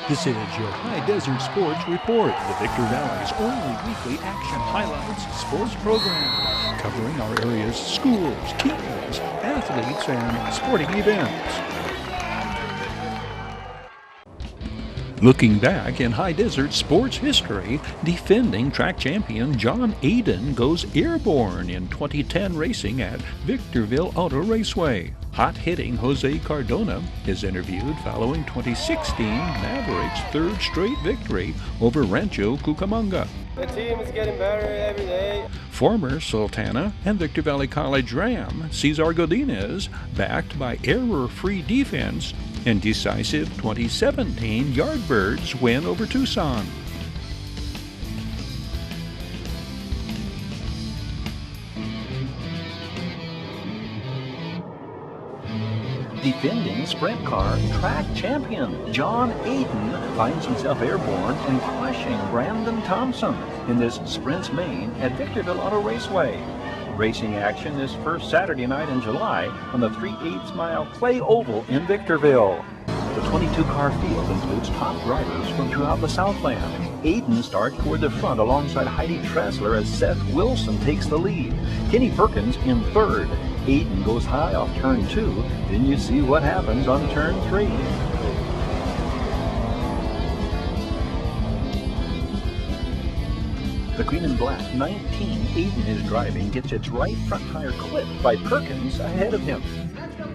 This is your High Desert Sports Report, the Victor Valley's only weekly action highlights sports program, covering our area's schools, teams, athletes, and sporting events. Looking back in High Desert sports history, defending track champion John Aiden goes airborne in 2010 racing at Victorville Auto Raceway. Hot-hitting Jose Cardona is interviewed following 2016 Mavericks' third straight victory over Rancho Cucamonga. The team is getting better every day. Former Sultana and Victor Valley College Ram Cesar Godinez, backed by error-free defense, and decisive 2017 Yardbirds win over Tucson. Defending sprint car track champion John Aiden finds himself airborne and crushing Brandon Thompson in this Sprint's Main at Victorville Auto Raceway. Racing action this first Saturday night in July on the 3/8 mile clay oval in Victorville. The 22-car field includes top drivers from throughout the Southland. Aiden starts toward the front alongside Heidi Tressler as Seth Wilson takes the lead. Kenny Perkins in third. Aiden goes high off turn 2, then you see what happens on turn 3. The green and black 19 Aiden is driving gets its right front tire clipped by Perkins ahead of him.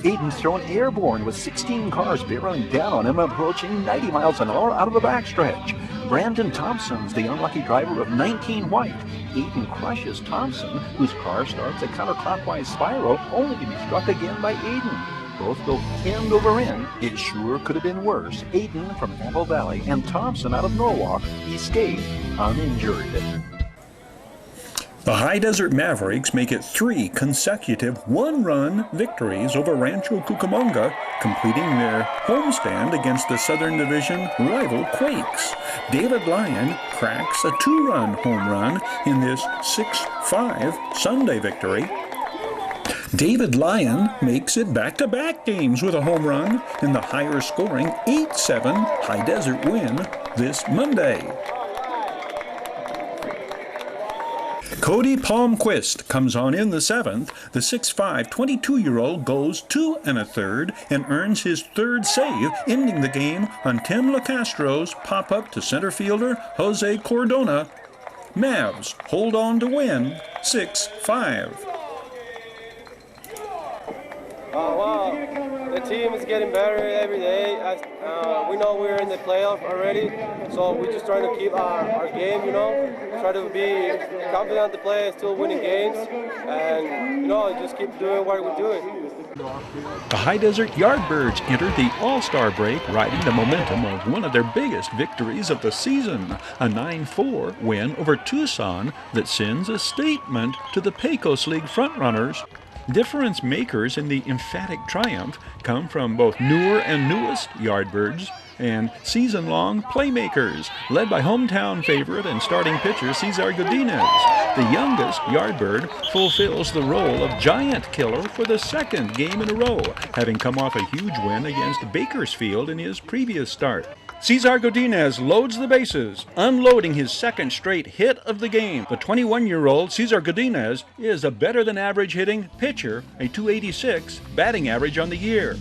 Aiden's thrown airborne with 16 cars barreling down on him, approaching 90 miles an hour out of the backstretch. Brandon Thompson's the unlucky driver of 19 white. Aiden crushes Thompson, whose car starts a counterclockwise spiral, only to be struck again by Aiden. Both go end over end. It sure could have been worse. Aiden from Apple Valley and Thompson out of Norwalk escaped uninjured. The High Desert Mavericks make it 3 consecutive one-run victories over Rancho Cucamonga, completing their homestand against the Southern Division rival Quakes. David Lyon cracks a 2-run home run in this 6-5 Sunday victory. David Lyon makes it back-to-back games with a home run in the higher-scoring 8-7 High Desert win this Monday. Cody Palmquist comes on in the 7th. The 6'5", 22-year-old goes 2 1/3 and earns his 3rd save, ending the game on Tim LaCastro's pop-up to center fielder Jose Cardona. Mavs hold on to win 6-5. Wow, the team is getting better every day. We know we're in the playoff already, so we're just trying to keep our game, try to be confident to play, still winning games, and, just keep doing what we're doing. The High Desert Yardbirds entered the All-Star break riding the momentum of one of their biggest victories of the season, a 9-4 win over Tucson that sends a statement to the Pecos League frontrunners. Difference makers in the emphatic triumph come from both newer and newest Yardbirds and season-long playmakers, led by hometown favorite and starting pitcher Cesar Godinez. The youngest Yardbird fulfills the role of giant killer for the 2nd game in a row, having come off a huge win against Bakersfield in his previous start. Cesar Godinez loads the bases, unloading his 2nd straight hit of the game. The 21-year-old Cesar Godinez is a better-than-average hitting pitcher, a .286 batting average on the year.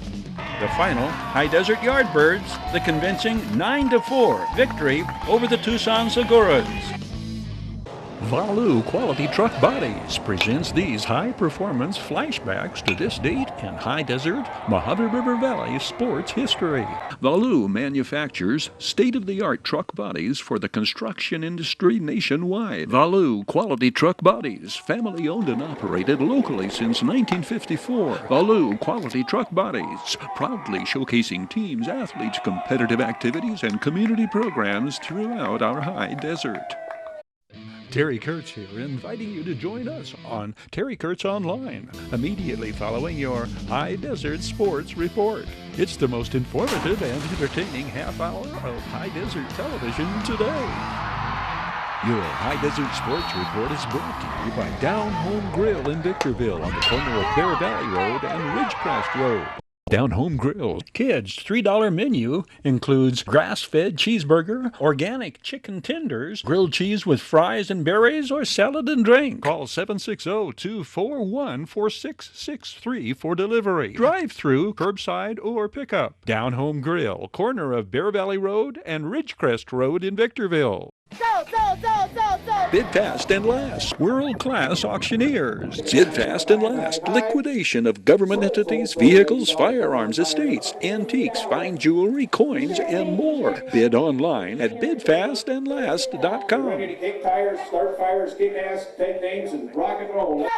The final, High Desert Yardbirds, the convincing 9-4 victory over the Tucson Seguras. Valu Quality Truck Bodies presents these high-performance flashbacks to this date in High Desert, Mojave River Valley sports history. Valu manufactures state-of-the-art truck bodies for the construction industry nationwide. Valu Quality Truck Bodies, family-owned and operated locally since 1954. Valu Quality Truck Bodies, proudly showcasing teams, athletes, competitive activities, and community programs throughout our High Desert. Terry Kurtz here, inviting you to join us on Terry Kurtz Online, immediately following your High Desert Sports Report. It's the most informative and entertaining half hour of High Desert television today. Your High Desert Sports Report is brought to you by Down Home Grill in Victorville on the corner of Bear Valley Road and Ridgecrest Road. Down Home Grill. Kids' $3 menu includes grass-fed cheeseburger, organic chicken tenders, grilled cheese with fries and berries, or salad and drink. Call 760-241-4663 for delivery. Drive-through, curbside, or pickup. Down Home Grill, corner of Bear Valley Road and Ridgecrest Road in Victorville. Bid fast and last. World-class auctioneers. Bid fast and last. Liquidation of government entities, vehicles, firearms, estates, antiques, fine jewelry, coins, and more. Bid online at bidfastandlast.com. Ready to kick tires, start fires, kick ass, take names, and rock and roll.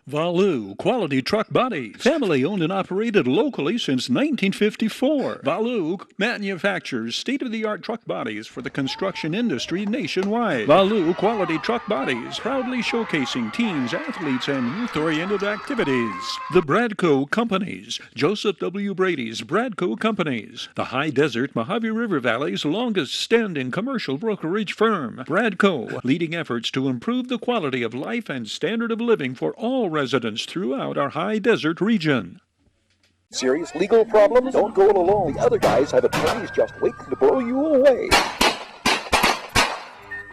Valu Quality Truck Bodies. Family owned and operated locally since 1954. Valu manufactures state-of-the-art truck bodies for the construction industry nationwide. Valu Quality Truck Bodies, proudly showcasing teens, athletes, and youth-oriented activities. The Bradco Companies. Joseph W. Brady's Bradco Companies. The High Desert Mojave River Valley's longest-standing commercial brokerage firm. Bradco, leading efforts to improve the quality of life and standard of living for all residents throughout our high desert region. Serious legal problems? Don't go it alone. The other guys have attorneys just waiting to blow you away.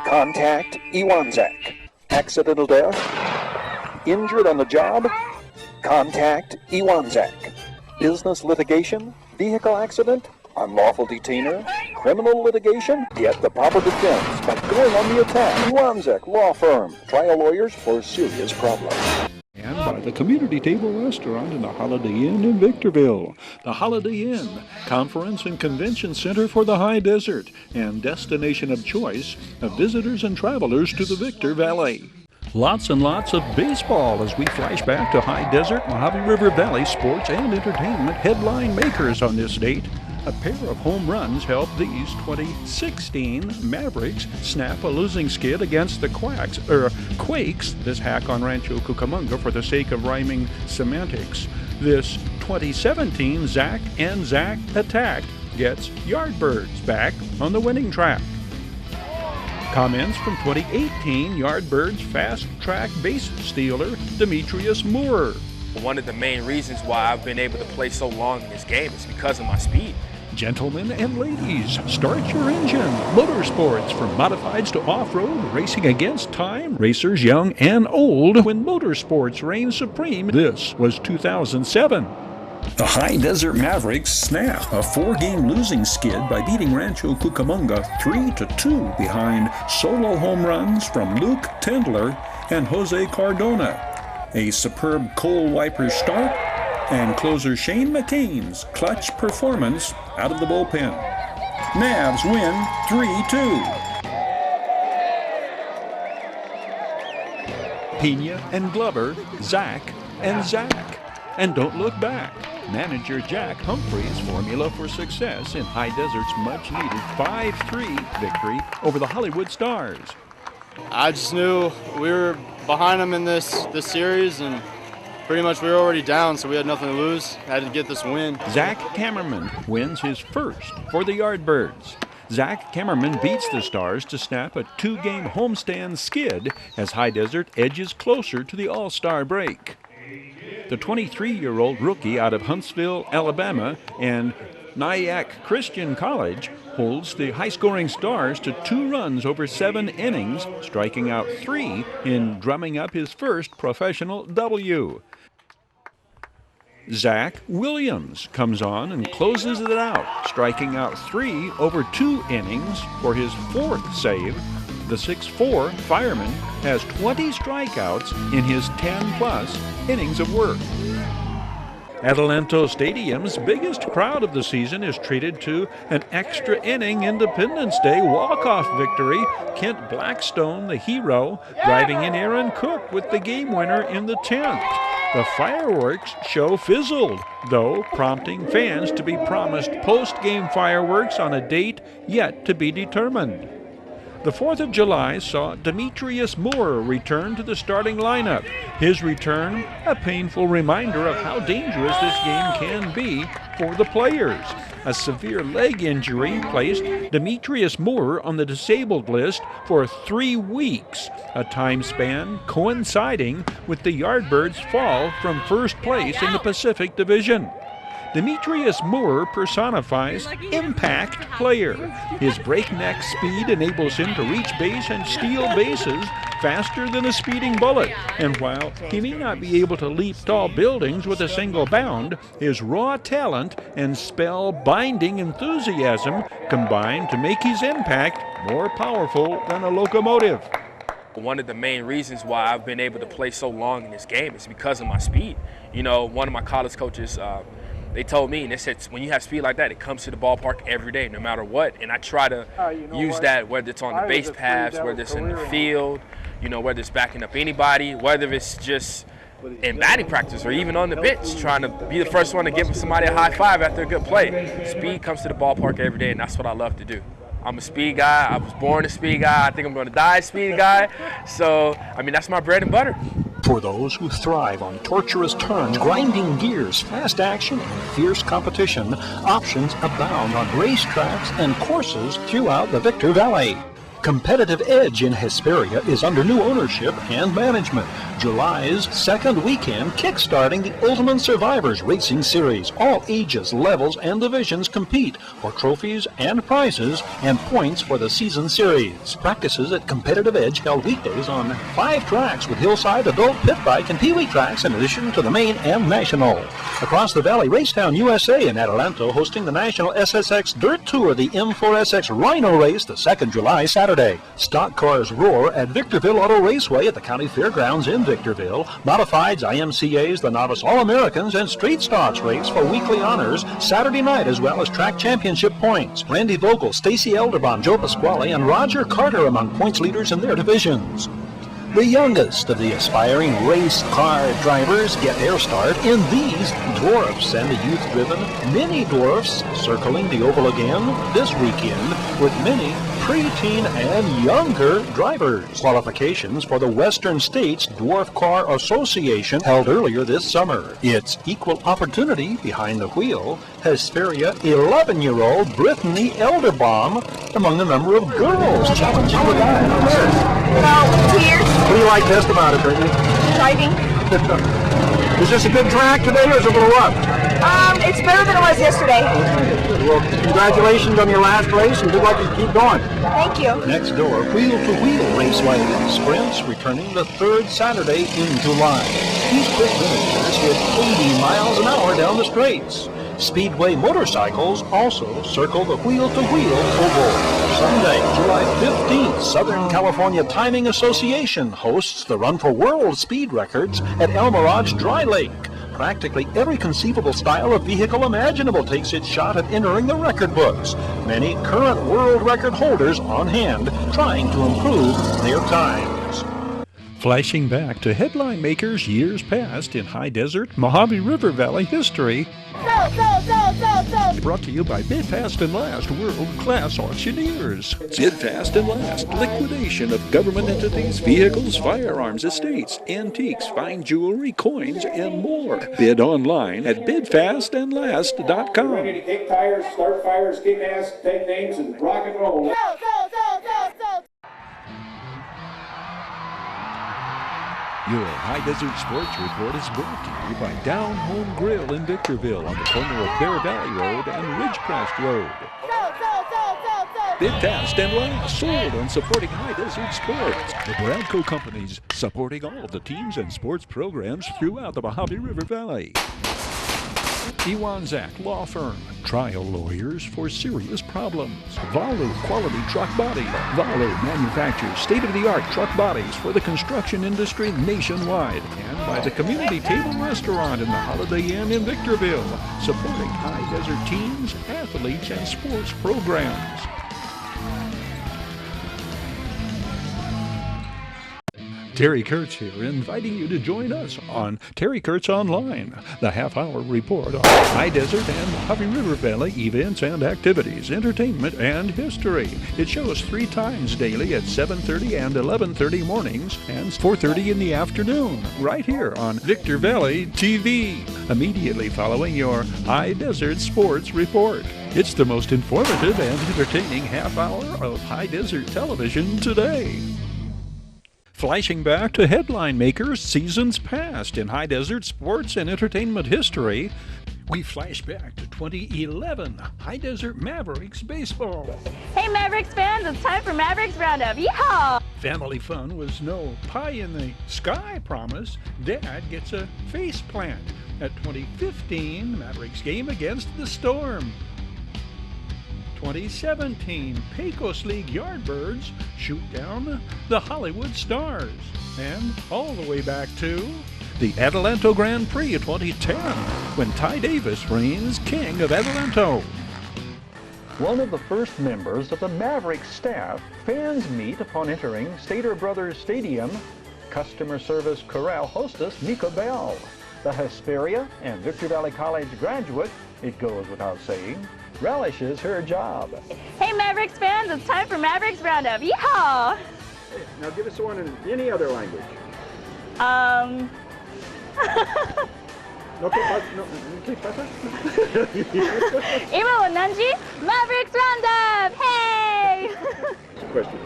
Contact Iwanzak. Accidental death? Injured on the job? Contact Iwanzak. Business litigation? Vehicle accident? Unlawful detainer? Criminal litigation? Get the proper defense by going on the attack. Iwanzak Law Firm. Trial lawyers for serious problems. And by the Community Table Restaurant in the Holiday Inn in Victorville. The Holiday Inn, conference and convention center for the High Desert and destination of choice of visitors and travelers to the Victor Valley. Lots and lots of baseball as we flash back to High Desert, Mojave River Valley sports and entertainment headline makers on this date. A pair of home runs helped these 2016 Mavericks snap a losing skid against the Quakes, this hack on Rancho Cucamonga for the sake of rhyming semantics. This 2017 Zach and Zach attack gets Yardbirds back on the winning track. Comments from 2018 Yardbirds fast-track base stealer Demetrius Moore. One of the main reasons why I've been able to play so long in this game is because of my speed. Gentlemen and ladies, start your engine. Motorsports, from modifieds to off-road, racing against time, racers young and old, when motorsports reigns supreme. This was 2007. The High Desert Mavericks snap a 4-game losing skid by beating Rancho Cucamonga 3-2 behind solo home runs from Luke Tendler and Jose Cardona. A superb coal wiper start and closer Shane McCain's clutch performance out of the bullpen. Mavs win 3-2. Pena and Glover, Zach and Zach. And don't look back. Manager Jack Humphrey's formula for success in High Desert's much-needed 5-3 victory over the Hollywood Stars. I just knew we were behind them in this series, and pretty much we were already down, so we had nothing to lose. Had to get this win. Zach Kammerman wins his first for the Yardbirds. Zach Kammerman beats the Stars to snap a 2-game homestand skid as High Desert edges closer to the All-Star break. The 23-year-old rookie out of Huntsville, Alabama, and Nyack Christian College holds the high-scoring Stars to 2 runs over 7 innings, striking out 3 in drumming up his first professional W. Zach Williams comes on and closes it out, striking out 3 over 2 innings for his 4th save. The 6'4" fireman has 20 strikeouts in his 10-plus innings of work. Adelanto Stadium's biggest crowd of the season is treated to an extra inning Independence Day walk-off victory. Kent Blackstone, the hero, driving in Aaron Cook with the game winner in the 10th. The fireworks show fizzled, though, prompting fans to be promised post-game fireworks on a date yet to be determined. The 4th of July saw Demetrius Moore return to the starting lineup. His return, a painful reminder of how dangerous this game can be for the players. A severe leg injury placed Demetrius Moore on the disabled list for 3 weeks, a time span coinciding with the Yardbirds' fall from first place in the Pacific Division. Demetrius Moore personifies impact player. His breakneck speed enables him to reach base and steal bases faster than a speeding bullet. And while he may not be able to leap tall buildings with a single bound, his raw talent and spell-binding enthusiasm combine to make his impact more powerful than a locomotive. One of the main reasons why I've been able to play so long in this game is because of my speed. You know, one of my college coaches, they told me, and they said, when you have speed like that, it comes to the ballpark every day, no matter what. And I try to use that, whether it's on the base paths, whether it's in the field, you know, whether it's backing up anybody, whether it's just in batting practice or even on the bench, trying to be the first one to give somebody a high five after a good play. Speed comes to the ballpark every day, and that's what I love to do. I'm a speed guy. I was born a speed guy. I think I'm going to die a speed guy. So, I mean, that's my bread and butter. For those who thrive on torturous turns, grinding gears, fast action, and fierce competition, options abound on racetracks and courses throughout the Victor Valley. Competitive Edge in Hesperia is under new ownership and management. July's second weekend kickstarting the Ultimate Survivors Racing Series. All ages, levels, and divisions compete for trophies and prizes and points for the season series. Practices at Competitive Edge held weekdays on 5 tracks with hillside, adult, pit bike, and peewee tracks in addition to the main and national. Across the valley, Racetown, USA in Adelanto hosting the National SSX Dirt Tour, the M4SX Rhino Race, the 2nd July Saturday. Stock cars roar at Victorville Auto Raceway at the County Fairgrounds in Victorville. Modifieds, IMCAs, the Novice All-Americans, and Street Stocks race for weekly honors Saturday night, as well as track championship points. Randy Vogel, Stacy Elderbaum, Joe Pasquale, and Roger Carter among points leaders in their divisions. The youngest of the aspiring race car drivers get their start in these dwarfs, and the youth-driven mini dwarfs circling the oval again this weekend with many preteen and younger drivers. Qualifications for the Western States Dwarf Car Association held earlier this summer. It's equal opportunity behind the wheel. Hesperia 11-year-old Brittany Elderbaum among the number of girls challenging the guys. No, 2 years. What do you like best about it, Brittany? Driving. Is this a good track today, or is it a little rough? It's better than it was yesterday. Well, congratulations on your last race, and good luck to keep going. Thank you. Next door, wheel-to-wheel raceway sprints returning the 3rd Saturday in July. These quick finishers hit 80 miles an hour down the straights. Speedway motorcycles also circle the wheel-to-wheel oval. Sunday, July 15th, Southern California Timing Association hosts the Run for World Speed Records at El Mirage Dry Lake. Practically every conceivable style of vehicle imaginable takes its shot at entering the record books. Many current world record holders on hand trying to improve their times. Flashing back to headline makers years past in high desert Mojave River Valley history. Brought to you by Bid Fast and Last, world-class auctioneers. Bid Fast and Last, liquidation of government entities, vehicles, firearms, estates, antiques, fine jewelry, coins, and more. Bid online at bidfastandlast.com. Ready to kick tires, start fires, kick ass, take names, and rock and roll. Your High Desert Sports Report is brought to you by Down Home Grill in Victorville on the corner of Bear Valley Road and Ridgecrest Road. Bid Fast and Last, sold on supporting High Desert Sports. The Bradco Companies, supporting all of the teams and sports programs throughout the Mojave River Valley. Iwanzak Law Firm, trial lawyers for serious problems. Valu Quality Truck Body. Valu manufactures state-of-the-art truck bodies for the construction industry nationwide. And by the Community Table Restaurant in the Holiday Inn in Victorville, supporting high desert teams, athletes, and sports programs. Terry Kurtz here, inviting you to join us on Terry Kurtz Online, the half-hour report on High Desert and Mojave River Valley events and activities, entertainment and history. It shows 3 times daily at 7:30 and 11:30 mornings and 4:30 in the afternoon, right here on Victor Valley TV, immediately following your High Desert Sports Report. It's the most informative and entertaining half-hour of High Desert television today. Flashing back to headline makers seasons past in High Desert sports and entertainment history, we flash back to 2011 High Desert Mavericks baseball. Hey Mavericks fans, it's time for Mavericks Roundup. Yeehaw! Family fun was no pie in the sky promise. Dad gets a face plant at 2015 Mavericks game against the Storm. 2017 Pecos League Yardbirds shoot down the Hollywood Stars. And all the way back to the Adelanto Grand Prix of 2010, when Ty Davis reigns king of Adelanto. One of the first members of the Mavericks staff fans meet upon entering Stater Brothers Stadium, customer service corral hostess Mika Bell. The Hesperia and Victor Valley College graduate, it goes without saying, relishes her job. Hey Mavericks fans, it's time for Mavericks Roundup. Yeehaw! Now give us one in any other language. Imo Nanji, Mavericks Roundup! Hey! Question.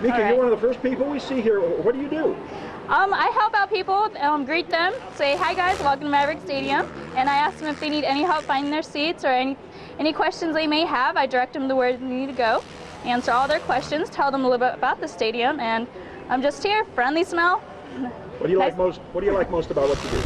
Mika, All right. you're one of the first people we see here. What do you do? I help out people, greet them, say, hi guys, welcome to Maverick Stadium, and I ask them if they need any help finding their seats or any questions they may have. I direct them to where they need to go, answer all their questions, tell them a little bit about the stadium, and I'm just here, friendly smell. What do you like most? What do you like most about what you do?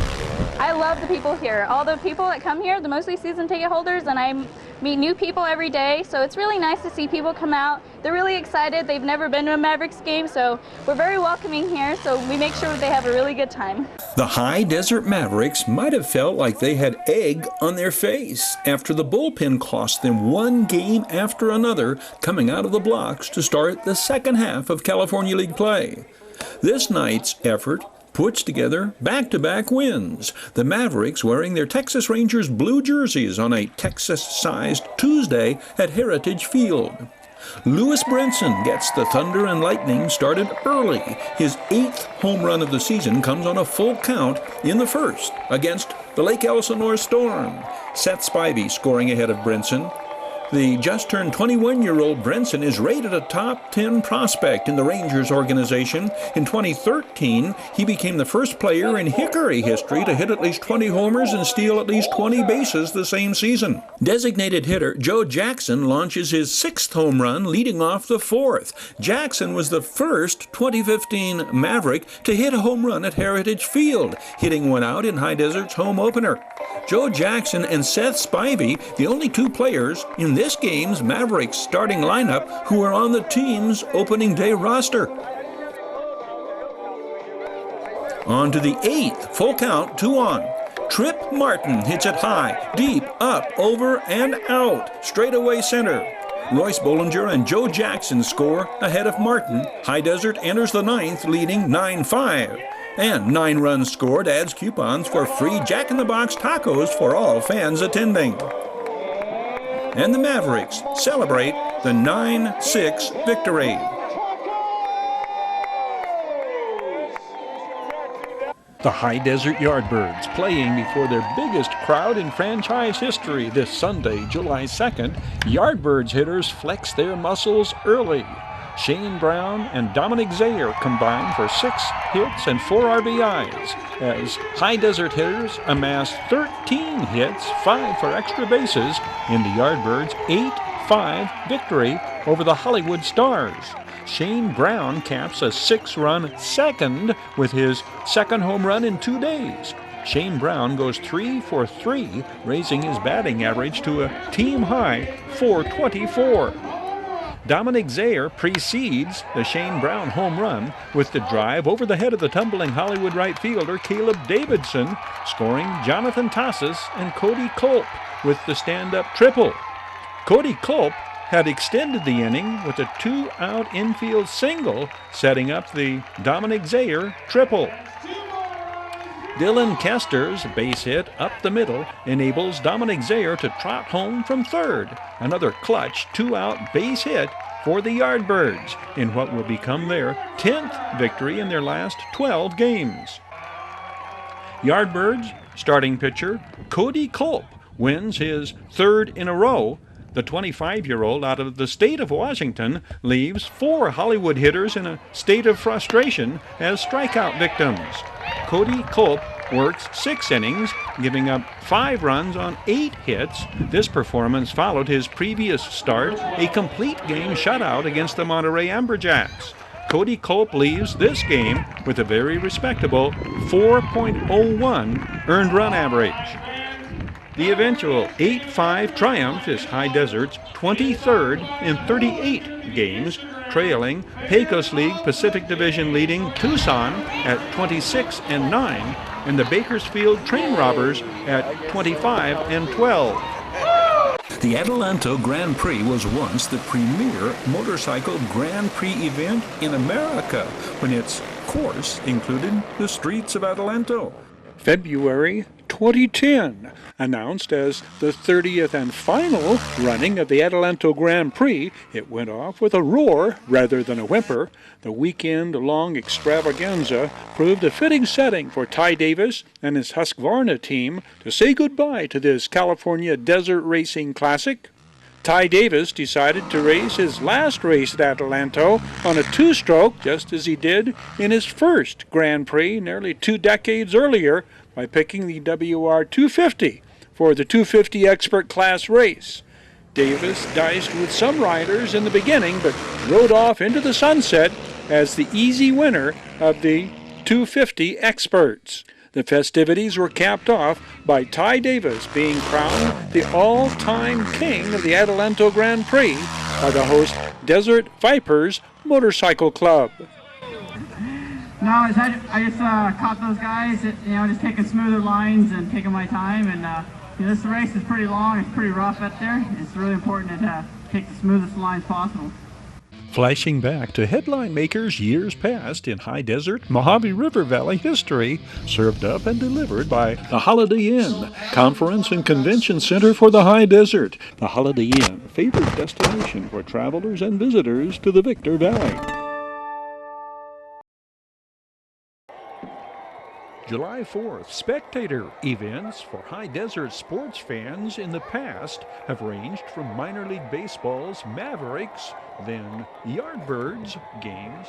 I love the people here. All the people that come here, they're mostly season ticket holders, and I meet new people every day, so it's really nice to see people come out. They're really excited. They've never been to a Mavericks game, so we're very welcoming here, so we make sure they have a really good time. The High Desert Mavericks might have felt like they had egg on their face after the bullpen cost them one game after another coming out of the blocks to start the second half of California League play. This night's effort puts together back-to-back wins. The Mavericks wearing their Texas Rangers blue jerseys on a Texas-sized Tuesday at Heritage Field. Lewis Brinson gets the Thunder and Lightning started early. His 8th home run of the season comes on a full count in the first against the Lake Elsinore Storm. Seth Spivey scoring ahead of Brinson. The just-turned 21-year-old Brinson is rated a top 10 prospect in the Rangers organization. In 2013, he became the first player in Hickory history to hit at least 20 homers and steal at least 20 bases the same season. Designated hitter Joe Jackson launches his 6th home run, leading off the 4th. Jackson was the first 2015 Maverick to hit a home run at Heritage Field, hitting one out in High Desert's home opener. Joe Jackson and Seth Spivey, the only 2 players in this game's Mavericks starting lineup who are on the team's opening day roster. On to the 8th, full count, 2 on. Trip Martin hits it high, deep, up, over, and out, straightaway center. Royce Bollinger and Joe Jackson score ahead of Martin. High Desert enters the 9th, leading 9-5. And 9 runs scored adds coupons for free Jack-in-the-Box tacos for all fans attending. And the Mavericks celebrate the 9-6 victory. The High Desert Yardbirds playing before their biggest crowd in franchise history this Sunday, July 2nd. Yardbirds hitters flex their muscles early. Shane Brown and Dominic Zayer combined for 6 hits and 4 RBIs, as High Desert hitters amassed 13 hits, 5 for extra bases in the Yardbirds' 8-5 victory over the Hollywood Stars. Shane Brown caps a 6-run second with his 2nd home run in 2 days. Shane Brown goes 3 for 3, raising his batting average to a team-high .424. Dominic Zayer precedes the Shane Brown home run with the drive over the head of the tumbling Hollywood right fielder Caleb Davidson, scoring Jonathan Tassis and Cody Culp with the stand-up triple. Cody Culp had extended the inning with a 2-out infield single, setting up the Dominic Hdsr triple. Dylan Kester's base hit up the middle enables Dominic Hdsr to trot home from third. Another clutch 2-out base hit for the Yardbirds in what will become their 10th victory in their last 12 games. Yardbirds starting pitcher Cody Culp wins his third in a row. The 25-year-old out of the state of Washington leaves 4 Hollywood hitters in a state of frustration as strikeout victims. Cody Culp works 6 innings, giving up 5 runs on 8 hits. This performance followed his previous start, a complete game shutout against the Monterey Amberjacks. Cody Culp leaves this game with a very respectable 4.01 earned run average. The eventual 8-5 triumph is High Desert's 23rd in 38 games, trailing Pecos League Pacific Division leading Tucson at 26-9 and the Bakersfield Train Robbers at 25-12. The Adelanto Grand Prix was once the premier motorcycle Grand Prix event in America when its course included the streets of Adelanto. February 2010, announced as the 30th and final running of the Adelanto Grand Prix, it went off with a roar rather than a whimper. The weekend-long extravaganza proved a fitting setting for Ty Davis and his Husqvarna team to say goodbye to this California desert racing classic. Ty Davis decided to race his last race at Adelanto on a 2-stroke, just as he did in his first Grand Prix nearly 2 decades earlier by picking the WR250 for the 250 expert class race. Davis diced with some riders in the beginning, but rode off into the sunset as the easy winner of the 250 experts. The festivities were capped off by Ty Davis being crowned the all-time king of the Adelanto Grand Prix by the host Desert Vipers Motorcycle Club. No, I just caught those guys, just taking smoother lines and taking my time. And this race is pretty long, it's pretty rough out there. It's really important to take the smoothest lines possible. Flashing back to headline makers years past in high desert Mojave River Valley history, served up and delivered by the Holiday Inn, Conference and Convention Center for the High Desert. The Holiday Inn, favorite destination for travelers and visitors to the Victor Valley. July 4th, spectator events for high desert sports fans in the past have ranged from minor league baseball's Mavericks, then Yardbirds games,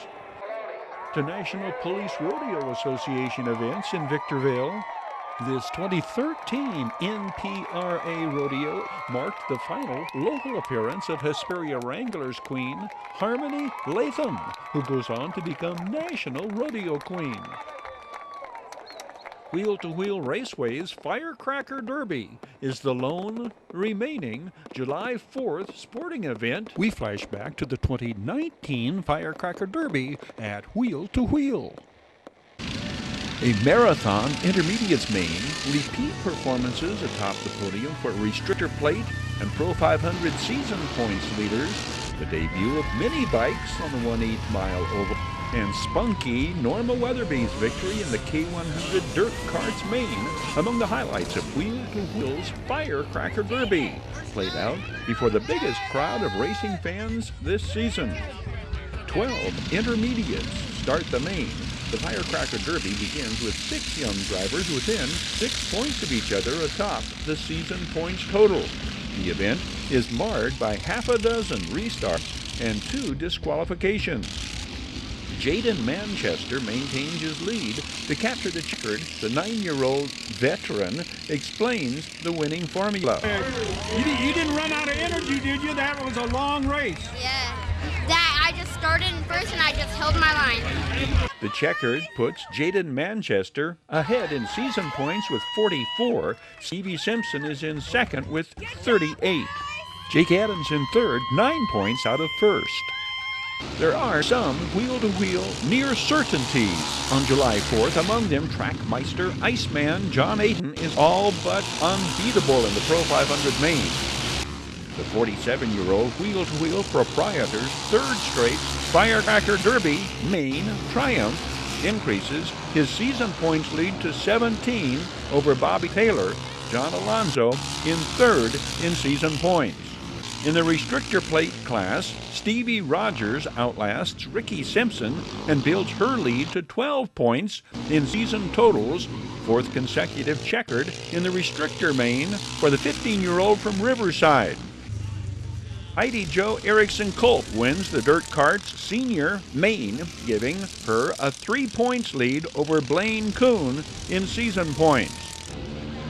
to National Police Rodeo Association events in Victorville. This 2013 NPRA Rodeo marked the final local appearance of Hesperia Wranglers Queen Harmony Latham, who goes on to become National Rodeo Queen. Wheel-to-Wheel Raceway's Firecracker Derby is the lone remaining July 4th sporting event. We flash back to the 2019 Firecracker Derby at Wheel-to-Wheel. A marathon intermediates main repeat performances atop the podium for Restrictor Plate and Pro 500 season points leaders. The debut of mini bikes on the 1/8 mile oval. And spunky Norma Weatherby's victory in the K100 Dirt Carts main among the highlights of Wheel-to-Wheel's Firecracker Derby, played out before the biggest crowd of racing fans this season. 12 intermediates start the main. The Firecracker Derby begins with 6 young drivers within 6 points of each other atop the season points total. The event is marred by half a dozen restarts and 2 disqualifications. Jaden Manchester maintains his lead. To capture the checkered, the 9-year-old veteran explains the winning formula. You didn't run out of energy, did you? That was a long race. Yeah. I just started in first and I just held my line. The checkered puts Jaden Manchester ahead in season points with 44. Stevie Simpson is in second with 38. Jake Adams in third, 9 points out of first. There are some wheel-to-wheel near certainties on July 4th. Among them, Trackmeister Iceman John Ayton is all but unbeatable in the Pro 500 main. The 47-year-old wheel-to-wheel proprietor's third straight Firecracker Derby Maine triumph increases his season points lead to 17 over Bobby Taylor, John Alonso in third in season points. In the restrictor plate class, Stevie Rogers outlasts Ricky Simpson and builds her lead to 12 points in season totals, fourth consecutive checkered in the restrictor main for the 15-year-old from Riverside. Heidi Jo Erickson Culp wins the Dirt Karts Senior Main, giving her a 3 points lead over Blaine Kuhn in season points.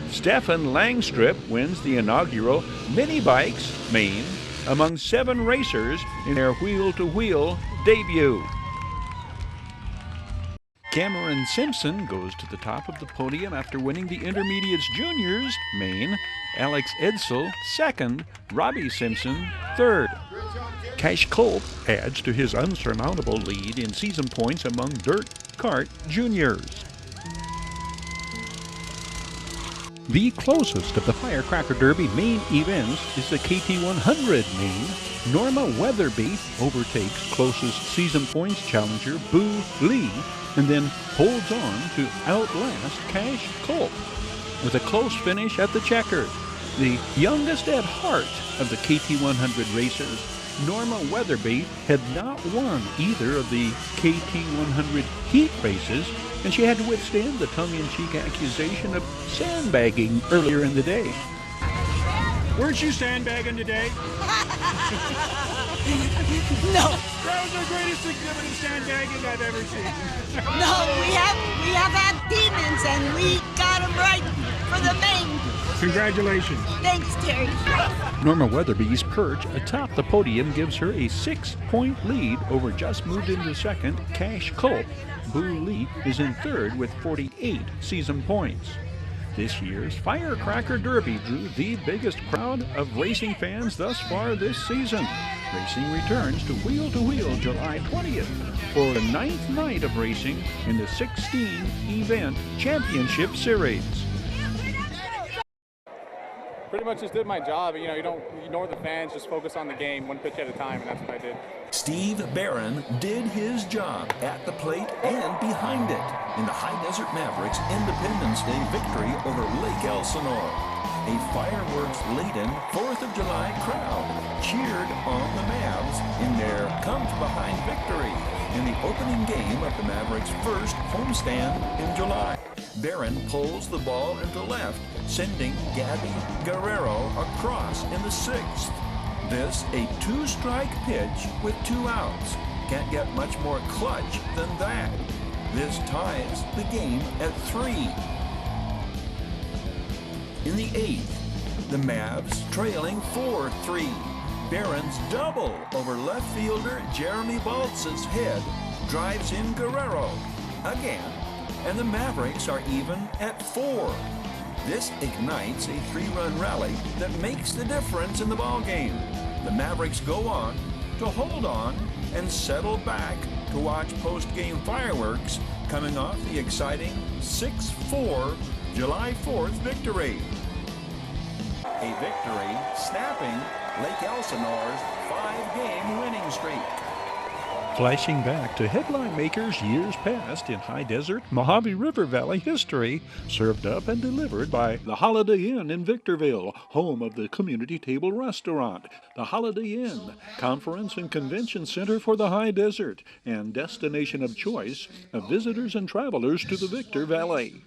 Stefan Langstrip wins the inaugural Mini Bikes Main among 7 racers in their wheel-to-wheel debut. Cameron Simpson goes to the top of the podium after winning the Intermediates Juniors Main. Alex Edsel second, Robbie Simpson third. Cash Culp adds to his unsurmountable lead in season points among Dirt Kart Juniors. The closest of the Firecracker Derby main events is the KT100 main. Norma Weatherby overtakes closest season points challenger Boo Lee and then holds on to outlast Cash Culp with a close finish at the checkered. The youngest at heart of the KT100 racers, Norma Weatherby had not won either of the KT100 heat races, and she had to withstand the tongue-in-cheek accusation of sandbagging earlier in the day. Weren't you sandbagging today? No. That was the greatest exhibit of sandbagging I've ever seen. No, we have had demons, and we got them right for the main. Congratulations. Thanks, Terry. Norma Weatherby's perch atop the podium gives her a 6-point lead over just moved into second, Cash Culp. Boo Lee is in third with 48 season points. This year's Firecracker Derby drew the biggest crowd of racing fans thus far this season. Racing returns to Wheel July 20th for the 9th night of racing in the 16-event championship series. Pretty much just did my job. You know, you don't ignore the fans, just focus on the game, one pitch at a time, and that's what I did. Steve Barron did his job at the plate and behind it in the High Desert Mavericks Independence Day victory over Lake Elsinore. A fireworks-laden 4th of July crowd cheered on the Mavs in their come-from-behind victory in the opening game of the Mavericks' first homestand in July. Barron pulls the ball into left, sending Gabby Guerrero across in the 6th. This a 2-strike pitch with 2 outs. Can't get much more clutch than that. This ties the game at 3. In the 8th, the Mavs trailing 4-3. Barron's double over left fielder Jeremy Baltz's head drives in Guerrero again, and the Mavericks are even at 4. This ignites a 3-run rally that makes the difference in the ballgame. The Mavericks go on to hold on and settle back to watch post-game fireworks coming off the exciting 6-4 July 4th victory. A victory snapping Lake Elsinore's 5-game winning streak. Flashing back to headline makers years past in High Desert, Mojave River Valley history, served up and delivered by the Holiday Inn in Victorville, home of the Community Table Restaurant. The Holiday Inn, conference and convention center for the High Desert, and destination of choice of visitors and travelers to the Victor Valley.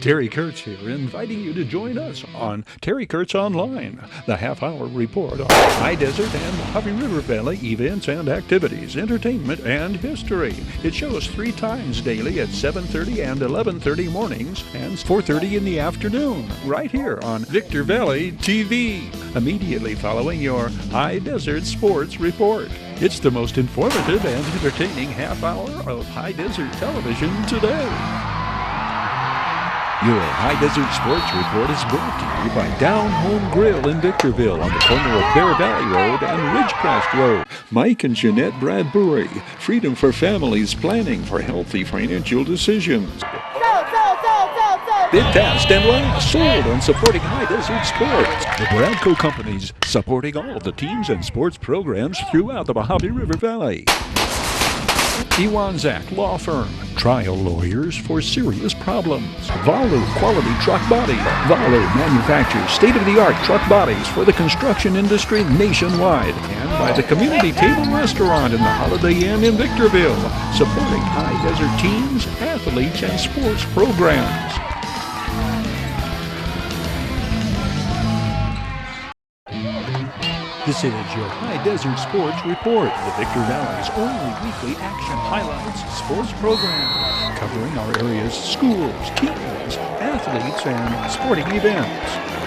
Terry Kurtz here, inviting you to join us on Terry Kurtz Online, the half-hour report on High Desert and Mojave River Valley events and activities, entertainment, and history. It shows 3 times daily at 7:30 and 11:30 mornings and 4:30 in the afternoon, right here on Victor Valley TV, immediately following your High Desert Sports Report. It's the most informative and entertaining half-hour of High Desert television today. Your High Desert Sports Report is brought to you by Down Home Grill in Victorville on the corner of Bear Valley Road and Ridgecrest Road. Mike and Jeanette Bradbury, freedom for families planning for healthy financial decisions. So, Bid fast and last. Sold on supporting High Desert Sports. The Bradco Companies, supporting all of the teams and sports programs throughout the Mojave River Valley. Iwanzak Law Firm, trial lawyers for serious problems. Valu Quality Truck Body. Valu manufactures state-of-the-art truck bodies for the construction industry nationwide. And by the Community Table Restaurant in the Holiday Inn in Victorville, supporting High Desert teams, athletes, and sports programs. This is your High Desert Sports Report, the Victor Valley's only weekly action highlights sports program, covering our area's schools, teams, athletes, and sporting events.